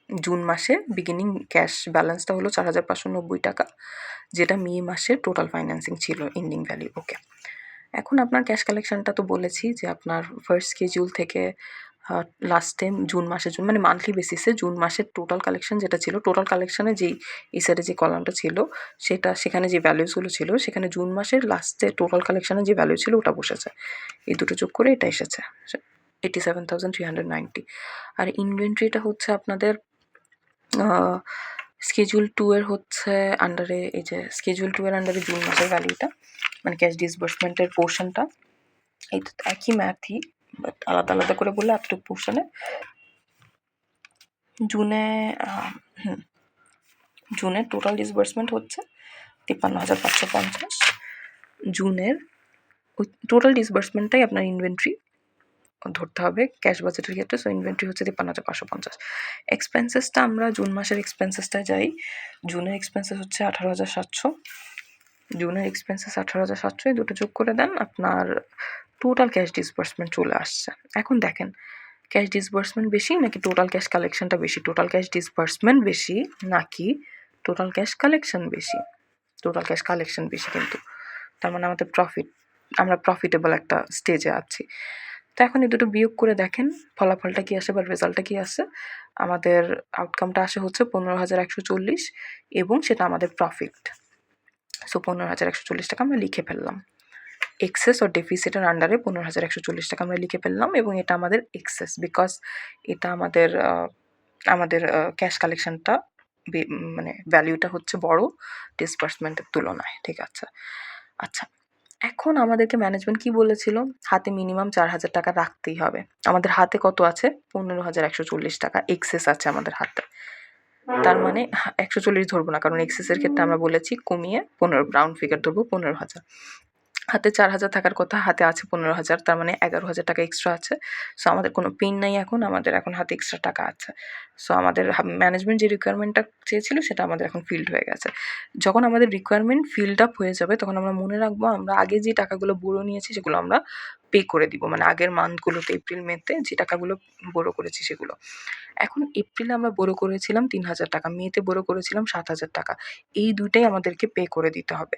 জুন মাসে বিগিনিং ক্যাশ ব্যালেন্সটা হলো 4,590 টাকা, যেটা মে মাসের টোটাল ফাইন্যান্সিং ছিল এন্ডিং ভ্যালু। ওকে, এখন আপনার ক্যাশ কালেকশনটা তো বলেছি যে আপনার ফার্স্ট স্কেডিউল থেকে লাস্ট টাইম জুন মাসের জন্য মানে মান্থলি বেসিসে জুন মাসের টোটাল কালেকশন যেটা ছিল, টোটাল কালেকশনে যেই এই সাইডে যে কলামটা ছিল সেটা সেখানে যে ভ্যালুসগুলো ছিল সেখানে জুন মাসের লাস্টে টোটাল কালেকশনে যে ভ্যালু ছিল ওটা বসেছে, এই দুটো যোগ করে এটা এসেছে 87,390। আর ইনভেন্টরিটা হচ্ছে আপনাদের স্কেডিউল 2 এর হচ্ছে আন্ডারে, এই যে স্কেডিউল 2 এর আন্ডারে জুন মাসের ভ্যালুটা মানে ক্যাশ ডিসবার্সমেন্টের পোর্শনটা, এই তো একই ম্যাথই বাট আলাদা আলাদা করে বললে এতটুকু পোর্শনে জুনের টোটাল ডিসবার্সমেন্ট হচ্ছে 53,550। জুনের ওই টোটাল ডিসবার্সমেন্টটাই আপনার ইনভেন্টরি ধরতে হবে ক্যাশ বাজেটের ক্ষেত্রে। সো ইনভেন্টরি হচ্ছে 53,550। এক্সপেন্সেসটা আমরা জুন মাসের এক্সপেন্সেসটা যাই, জুনের এক্সপেন্সেস হচ্ছে 18,700। জুনের এক্সপেন্সেস 18,700, এই দুটো যোগ করে দেন আপনার টোটাল ক্যাশ ডিসবার্সমেন্ট চলে আসছে। এখন দেখেন ক্যাশ ডিসবার্সমেন্ট বেশি নাকি টোটাল ক্যাশ কালেকশনটা বেশি? টোটাল ক্যাশ ডিসবার্সমেন্ট বেশি নাকি টোটাল ক্যাশ কালেকশন বেশি? টোটাল ক্যাশ কালেকশন বেশি, কিন্তু তার মানে আমাদের প্রফিট, আমরা প্রফিটেবল একটা স্টেজে আছি। তো এখন এই দুটো বিয়োগ করে দেখেন ফলাফলটা কী আসে বা রেজাল্টটা কী আসে। আমাদের আউটকামটা আসে হচ্ছে 15,140 এবং সেটা আমাদের প্রফিট। সো 15,140 টাকা আমরা লিখে ফেললাম। এক্সেস ও ডেফিসিটের আন্ডারে 15,140 টাকা আমরা লিখে ফেললাম এবং এটা আমাদের এক্সেস, বিকজ এটা আমাদের ক্যাশ কালেকশনটা মানে ভ্যালুটা হচ্ছে বড় ডিসবার্সমেন্টের তুলনায়, ঠিক আছে। আচ্ছা, এখন আমাদেরকে ম্যানেজমেন্ট কি বলেছিল? হাতে মিনিমাম 4,000 টাকা রাখতেই হবে। আমাদের হাতে কত আছে? 15,140 টাকা এক্সেস আছে আমাদের হাতে। তার মানে 140 ধরবো না, কারণ এক্সেসের ক্ষেত্রে আমরা বলেছি কমিয়ে 15, রাউন্ড ফিগার ধরবো 15,000। হাতে 4,000 থাকার কথা, হাতে আছে 15,000, তার মানে 11,000 টাকা এক্সট্রা আছে। সো আমাদের কোনো পেইন নাই, এখন আমাদের এখন হাতে এক্সট্রা টাকা আছে। সো আমাদের ম্যানেজমেন্ট যে রিকোয়ারমেন্টটা চেয়েছিল সেটা আমাদের এখন ফিল্ড হয়ে গেছে। যখন আমাদের রিকোয়ারমেন্ট ফিল্ড আপ হয়ে যাবে তখন আমরা মনে রাখবো আমরা আগে যে টাকাগুলো বোরো নিয়েছি সেগুলো আমরা পে করে দিব, মানে আগের মান্থগুলোতে এপ্রিল মেতে যে টাকাগুলো বোরো করেছি সেগুলো। এখন এপ্রিলে আমরা বোরো করেছিলাম 3,000 টাকা, মেতে বোরো করেছিলাম 7,000 টাকা, এই দুইটাই আমাদেরকে পে করে দিতে হবে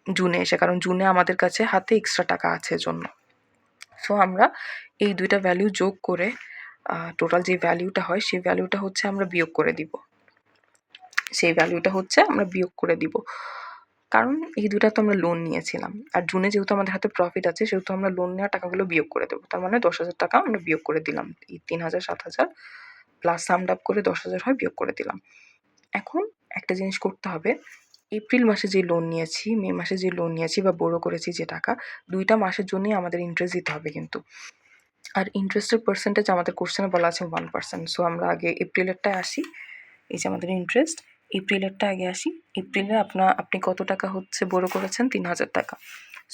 জুনে এসে, কারণ জুনে আমাদের কাছে হাতে এক্সট্রা টাকা আছে জন্য। সো আমরা এই দুইটা ভ্যালু যোগ করে টোটাল যে ভ্যালুটা হয় সেই ভ্যালুটা হচ্ছে আমরা বিয়োগ করে দিব, কারণ এই দুটা তো আমরা লোন নিয়েছিলাম আর জুনে যেহেতু আমাদের হাতে প্রফিট আছে সেহেতু আমরা লোন নেওয়া টাকাগুলো বিয়োগ করে দেবো। তার মানে 10,000 টাকা আমরা বিয়োগ করে দিলাম, এই 3,000 7,000 প্লাস সামড আপ করে 10,000 হয়, বিয়োগ করে দিলাম। এখন একটা জিনিস করতে হবে, এপ্রিল মাসে যে লোন নিয়েছি, মে মাসে যে লোন নিয়েছি বা বোরো করেছি যে টাকা, দুইটা মাসের জন্যই আমাদের ইন্টারেস্ট দিতে হবে কিন্তু। আর ইন্টারেস্টের পার্সেন্টেজ আমাদের কোশ্চেনে বলা আছে 1%। সো আমরা আগে এপ্রিলেরটায় আসি, এই যে আমাদের ইন্টারেস্ট, এপ্রিলেরটা আগে আসি। এপ্রিলে আপনি কত টাকা হচ্ছে বোরো করেছেন? 3,000 টাকা।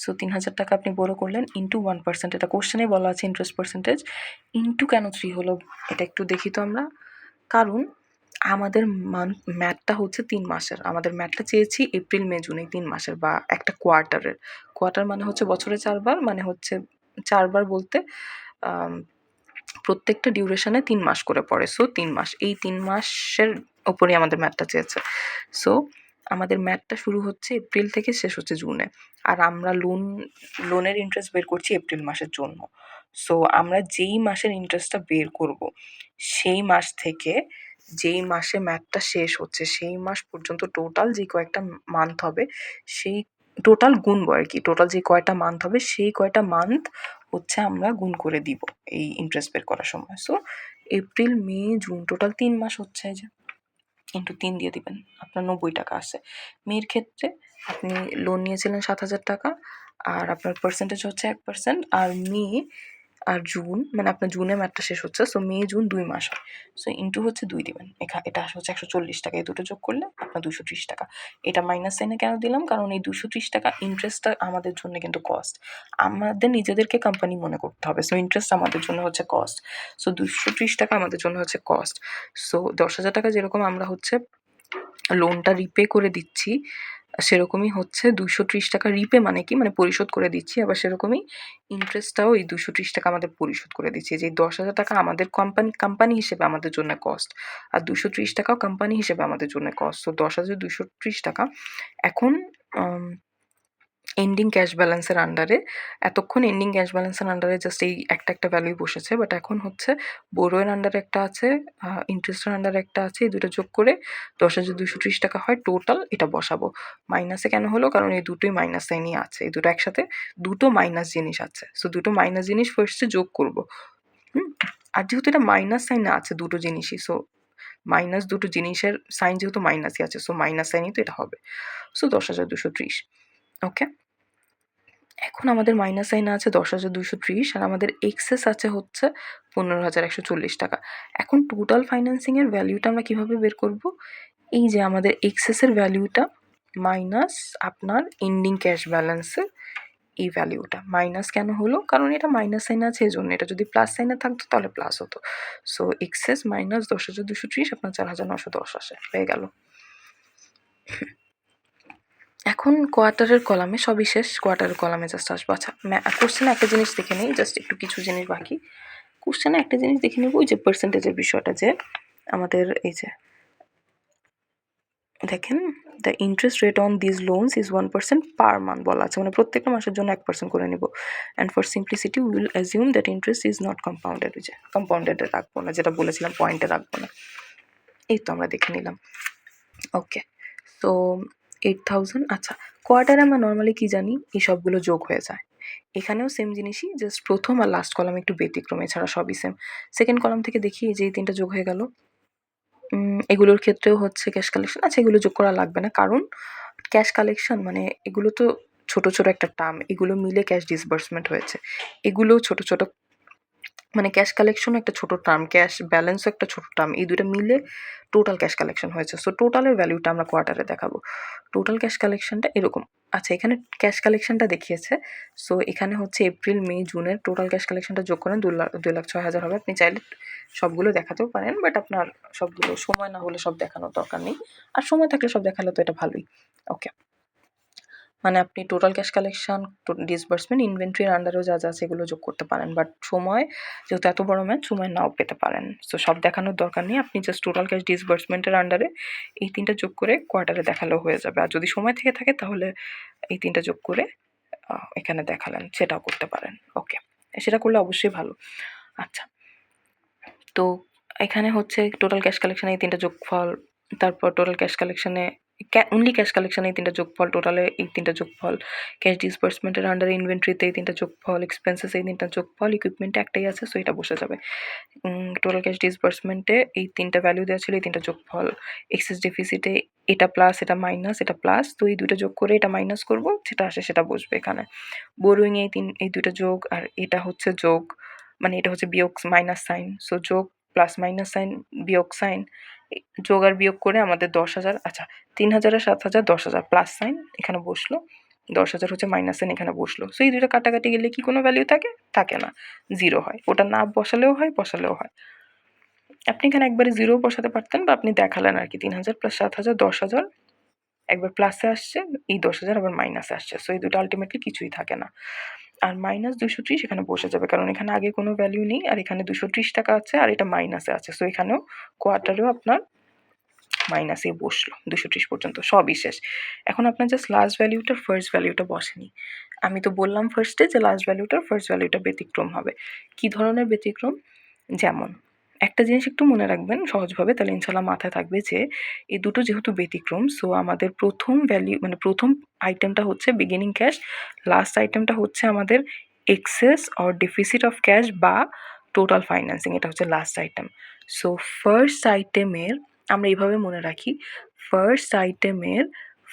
সো 3,000 টাকা আপনি বোরো করলেন ইন্টু 1%, এটা কোশ্চেনে বলা আছে ইন্টারেস্ট পার্সেন্টেজ। ইন্টু কেন 3 হলো এটা একটু দেখি তো আমরা, কারণ আমাদের ম্যাথটা হচ্ছে 3 মাসের, আমাদের ম্যাথটা চেয়েছি এপ্রিল মে জুন এই 3 মাসের বা একটা কোয়ার্টারের। কোয়ার্টার মানে হচ্ছে বছরে 4 বার, মানে হচ্ছে 4 বার বলতে প্রত্যেকটা ডিউরেশনে 3 মাস করে পড়ে। সো 3 মাস, এই 3 মাসের ওপরেই আমাদের ম্যাথটা চেয়েছে। সো আমাদের ম্যাথটা শুরু হচ্ছে এপ্রিল থেকে শেষ হচ্ছে জুনে, আর আমরা লোনের ইন্টারেস্ট বের করছি এপ্রিল মাসের জন্য। সো আমরা যেই মাসের ইন্টারেস্টটা বের করব সেই মাস থেকে যেই মাসে ম্যাথটা শেষ হচ্ছে সেই মাস পর্যন্ত টোটাল যে কয়েকটা মান্থ হবে সেই টোটাল গুনবো আর কি, টোটাল যে কয়টা মান্থ হবে সেই কয়টা মান্থ হচ্ছে আমরা গুণ করে দিব এই ইন্টারেস্ট বের করার সময়। So April May June total 3 মাস হচ্ছে, এই যে ইন্টু 3 দিয়ে দিবেন, আপনার 90 টাকা আসে। মেয়ের ক্ষেত্রে আপনি লোন নিয়েছিলেন 7,000 টাকা আর আপনার পার্সেন্টেজ হচ্ছে 1%, আর মে আর জুন মানে আপনার জুনে ম্যাথটা শেষ হচ্ছে, সো মে জুন 2 মাস হয়। সো ইন্টু হচ্ছে 2 দিবেন, এটা হচ্ছে 140 টাকা, এই দুটো যোগ করলে আপনার 230 টাকা। এটা মাইনাস সাইনে কেন দিলাম? কারণ এই 230 টাকা ইন্টারেস্টটা আমাদের জন্য কিন্তু কস্ট, আমাদের নিজেদেরকে কোম্পানি মনে করতে হবে। সো ইন্টারেস্ট আমাদের জন্য হচ্ছে কস্ট, সো 230 টাকা আমাদের জন্য হচ্ছে কস্ট। সো 10,000 টাকা যেরকম আমরা হচ্ছে লোনটা রিপে করে দিচ্ছি, সেরকমই হচ্ছে 230 টাকা রিপে মানে কি, মানে পরিশোধ করে দিচ্ছি, আবার সেরকমই ইন্টারেস্টটাও এই 230 টাকা আমাদের পরিশোধ করে দিচ্ছি। যে 10,000 টাকা আমাদের কোম্পানি হিসেবে আমাদের জন্য কস্ট, আর 230 টাকাও কোম্পানি হিসেবে আমাদের জন্য কস্ট। সো 10,230 টাকা। এখন এন্ডিং ক্যাশ ব্যালেন্সের আন্ডারে, এতক্ষণ এন্ডিং ক্যাশ ব্যালেন্সের আন্ডারে জাস্ট এই একটা ভ্যালুই বসেছে, বাট এখন হচ্ছে বোরোয়ের আন্ডারে একটা আছে, ইন্টারেস্টের আন্ডারে একটা আছে, এই দুটো যোগ করে 10,230 টাকা হয় টোটাল। এটা বসাবো। মাইনাসে কেন হলো? কারণ এই দুটোই মাইনাস সাইনই আছে, এই দুটো একসাথে দুটো মাইনাস জিনিস আছে, সো দুটো মাইনাস জিনিস ফার্স্টে যোগ করব। আর যেহেতু এটা মাইনাস সাইনে আছে দুটো জিনিসই, সো মাইনাস দুটো জিনিসের সাইন যেহেতু মাইনাসই আছে, সো মাইনাস সাইনই তো এটা হবে। সো 10,230। ওকে, এখন আমাদের মাইনাস সাইন আছে 10,230 আর আমাদের এক্সেস আছে হচ্ছে 15,140 টাকা। এখন টোটাল ফাইন্যান্সিংয়ের ভ্যালুটা আমরা কীভাবে বের করব? এই যে আমাদের এক্সেসের ভ্যালুটা মাইনাস আপনার এন্ডিং ক্যাশ ব্যালেন্সের এই ভ্যালুটা। মাইনাস কেন হলো? কারণ এটা মাইনাস সাইন আছে এই জন্য। এটা যদি প্লাস সাইনে থাকতো তাহলে প্লাস হতো। সো এক্সেস মাইনাস 10,230 আপনার 4,910 আসে, হয়ে গেল। এখন কোয়ার্টারের কলামে সবই শেষ, কোয়ার্টারের কলামে জাস্ট আসবো। আচ্ছা, কোশ্চেনে একটা জিনিস দেখে নিই, জাস্ট একটু কিছু জিনিস বাকি। কোশ্চেনে একটা জিনিস দেখে নেব, ওই যে পার্সেন্টেজের বিষয়টা, যে আমাদের এই যে দেখেন, the interest rate on this loans is 1% per month বলা আছে, মানে প্রত্যেকটা মাসের জন্য 1% করে নেব। And for simplicity will assume that interest is not compounded, ওই যে কম্পাউন্ডেডে রাখবো না, যেটা বলেছিলাম পয়েন্টে রাখবো না। এই তো আমরা দেখে নিলাম। ওকে, তো 8,000। আচ্ছা, কোয়ার্টারে আমরা নর্মালি কী জানি, এই সবগুলো যোগ হয়ে যায়। এখানেও সেম জিনিসই, জাস্ট প্রথম আর লাস্ট কলামে একটু ব্যতিক্রম, এছাড়া সবই সেম। সেকেন্ড কলাম থেকে দেখি, যে এই তিনটা যোগ হয়ে গেল। এগুলোর ক্ষেত্রেও হচ্ছে ক্যাশ কালেকশন। আচ্ছা, এগুলো যোগ করা লাগবে না, কারণ ক্যাশ কালেকশন মানে এগুলো তো ছোট ছোট একটা টার্ম, এগুলো মিলে ক্যাশ ডিসবার্সমেন্ট হয়েছে। এগুলোও ছোট ছোট, মানে ক্যাশ কালেকশনও একটা ছোট টার্ম, ক্যাশ ব্যালেন্সও একটা ছোট টার্ম, এই দুটো মিলে টোটাল ক্যাশ কালেকশন হয়েছে। সো টোটালের ভ্যালুটা আমরা কোয়ার্টারে দেখাবো। টোটাল ক্যাশ কালেকশনটা এরকম। আচ্ছা, এখানে ক্যাশ কালেকশনটা দেখিয়েছে। সো এখানে হচ্ছে এপ্রিল, মে, জুনের টোটাল ক্যাশ কালেকশনটা যোগ করেন 2,06,000 হবে। আপনি চাইলে সবগুলো দেখাতেও পারেন, বাট আপনার সবগুলো সময় না হলে সব দেখানোর দরকার নেই, আর সময় থাকলে সব দেখালে তো এটা ভালোই। ওকে, মানে আপনি টোটাল ক্যাশ কালেকশন, ডিসবার্সমেন্ট, ইনভেন্টরির আন্ডারেও যা যা আছে এগুলো যোগ করতে পারেন, বাট সময় যেহেতু এত বড় ম্যাচ, সময় নাও পেতে পারেন। সো সব দেখানোর দরকার নেই, আপনি জাস্ট টোটাল ক্যাশ ডিসবার্সমেন্টের আন্ডারে এই তিনটা যোগ করে কোয়ার্টারে দেখালেও হয়ে যাবে। আর যদি সময় থেকে থাকে তাহলে এই তিনটা যোগ করে এখানে দেখালেন, সেটাও করতে পারেন। ওকে, সেটা করলে অবশ্যই ভালো। আচ্ছা, তো এখানে হচ্ছে টোটাল ক্যাশ কালেকশানে এই তিনটা যোগফল, তারপর টোটাল ক্যাশ কালেকশানে অনলি ক্যাশ কালেকশানে এই তিনটা যোগফল, টোটালে এই তিনটা যোগফল, ক্যাশ ডিসবার্সমেন্টের আন্ডার ইনভেন্টরিতে এই তিনটা যোগফল, এক্সপেন্সেস এই তিনটা যোগফল, ইকুইপমেন্টে একটাই আছে, সো এটা বসে যাবে। টোটাল ক্যাশ ডিসবার্সমেন্টে এই তিনটা ভ্যালু দেওয়া ছিল, এই তিনটা যোগফল, এক্সেস ডেফিসিটে এটা প্লাস এটা মাইনাস এটা প্লাস, তো এই দুটো যোগ করে এটা মাইনাস করব, যেটা আসে সেটা বসবে এখানে। বোরোয়িং এই দুটো যোগ, আর এটা হচ্ছে যোগ, মানে এটা হচ্ছে বিয়োগ মাইনাস সাইন, সো যোগ প্লাস মাইনাস সাইন বিয়োগ সাইন, যোগ আর বিয়োগ করে আমাদের 10,000। আচ্ছা, 3,000 আর 7,000, 10,000 প্লাস সাইন এখানে বসলো, 10,000 হচ্ছে মাইনাস সাইন এখানে বসলো। সো এই দুটো কাটাকাটি গেলে কি কোনো ভ্যালু থাকে? থাকে না, জিরো হয়। ওটা না বসালেও হয়, বসালেও হয়। আপনি এখানে একবারে জিরো বসাতে পারতেন, বা আপনি দেখালেন আর কি, 3,000 প্লাস 7,000 10,000, একবার প্লাসে আসছে, এই 10,000 আবার মাইনাসে আসছে, সো এই দুটো আলটিমেটলি কিছুই থাকে না। আর মাইনাস 230 এখানে বসে যাবে, কারণ এখানে আগে কোনো ভ্যালু নেই, আর এখানে 230 টাকা আছে, আর এটা মাইনাসে আছে, সো এখানেও কোয়ার্টারেও আপনার মাইনাসে বসলো 230 পর্যন্ত, সবই শেষ। এখন আপনার জাস্ট লাস্ট ভ্যালুটার ফার্স্ট ভ্যালুটা বসেনি। আমি তো বললাম ফার্স্টে যে লাস্ট ভ্যালুটার ফার্স্ট ভ্যালুটা ব্যতিক্রম হবে। কি ধরনের ব্যতিক্রম? যেমন একটা জিনিস একটু মনে রাখবেন সহজভাবে, তাহলে ইনশাল্লাহ মাথায় থাকবে, যে এই দুটো যেহেতু ব্যতিক্রম, সো আমাদের প্রথম ভ্যালু মানে প্রথম আইটেমটা হচ্ছে বিগিনিং ক্যাশ, লাস্ট আইটেমটা হচ্ছে আমাদের excess or deficit of cash বা টোটাল ফাইন্যান্সিং, এটা হচ্ছে লাস্ট আইটেম। সো ফার্স্ট আইটেমের আমরা এইভাবে মনে রাখি, ফার্স্ট আইটেমের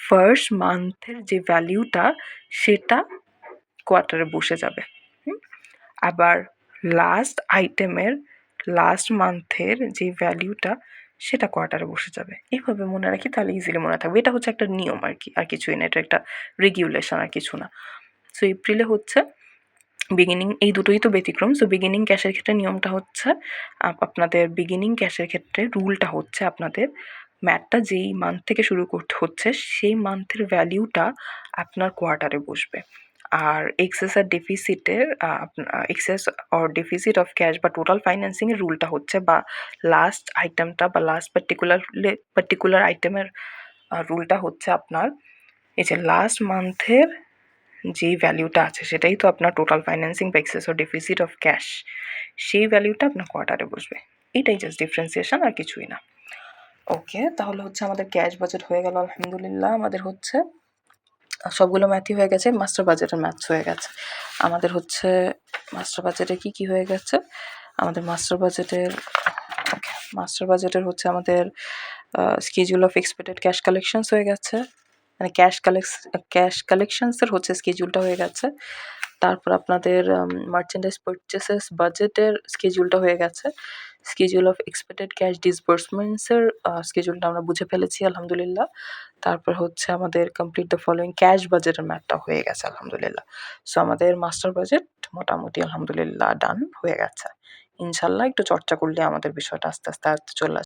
ফার্স্ট মান্থের যে ভ্যালুটা সেটা কোয়ার্টারে বসে যাবে। আবার লাস্ট আইটেমের লাস্ট মান্থের যে ভ্যালুটা সেটা কোয়ার্টারে বসে যাবে। এইভাবে মনে রাখি, তাহলে ইজিলি মনে থাকবে। এটা হচ্ছে একটা নিয়ম আর কি, আর কিছুই না, এটা একটা রেগুলেশন আর কিছু না। সো এপ্রিলে হচ্ছে বিগিনিং, এই দুটোই তো ব্যতিক্রম। সো বিগিনিং ক্যাশের ক্ষেত্রে নিয়মটা হচ্ছে, আপনাদের বিগিনিং ক্যাশের ক্ষেত্রে রুলটা হচ্ছে, আপনাদের ম্যাথটা যেই মান্থ থেকে শুরু করতে হচ্ছে সেই মান্থের ভ্যালুটা আপনার কোয়ার্টারে বসবে। আর এক্সেস আর ডেফিসিটের excess or deficit of cash বা টোটাল ফাইন্যান্সিংয়ের রুলটা হচ্ছে, বা লাস্ট আইটেমটা বা লাস্ট পার্টিকুলার আইটেমের রুলটা হচ্ছে আপনার এই যে লাস্ট মান্থের যেই ভ্যালুটা আছে সেটাই তো আপনার টোটাল ফাইন্যান্সিং বা excess or deficit of cash, সেই ভ্যালুটা আপনার কোয়ার্টারে বসবে। এটাই জাস্ট ডিফারেন্সিয়েশন, আর কিছুই না। ওকে, তাহলে হচ্ছে আমাদের ক্যাশ বাজেট হয়ে গেল আলহামদুলিল্লাহ। আমাদের হচ্ছে সবগুলো ম্যাথই হয়ে গেছে, মাস্টার বাজেটের ম্যাথস হয়ে গেছে। আমাদের হচ্ছে মাস্টার বাজেটে কি কি হয়ে গেছে, আমাদের মাস্টার বাজেটের হচ্ছে আমাদের schedule of expected cash collections হয়ে গেছে, মানে ক্যাশ কালেকশনসের হচ্ছে স্কেডিউলটা হয়ে গেছে। তারপর আপনাদের মার্চেন্ডাইজ পারচেসেস বাজেটের স্কেডিউলটা হয়ে গেছে। স্কেডিউল অফ এক্সপেক্টেড ক্যাশ ডিসবার্সমেন্টসের স্কেডিউলটা আমরা বুঝে ফেলেছি আলহামদুলিল্লাহ। তারপর হচ্ছে আমাদের কমপ্লিট দ্য ফলোয়িং ক্যাশ বাজেটের ম্যাথটা হয়ে গেছে আলহামদুলিল্লাহ। সো আমাদের মাস্টার বাজেট মোটামুটি আলহামদুলিল্লাহ ডান হয়ে গেছে। ইনশাল্লাহ একটু চর্চা করলে আমাদের বিষয়টা আস্তে আস্তে চলে আসবে।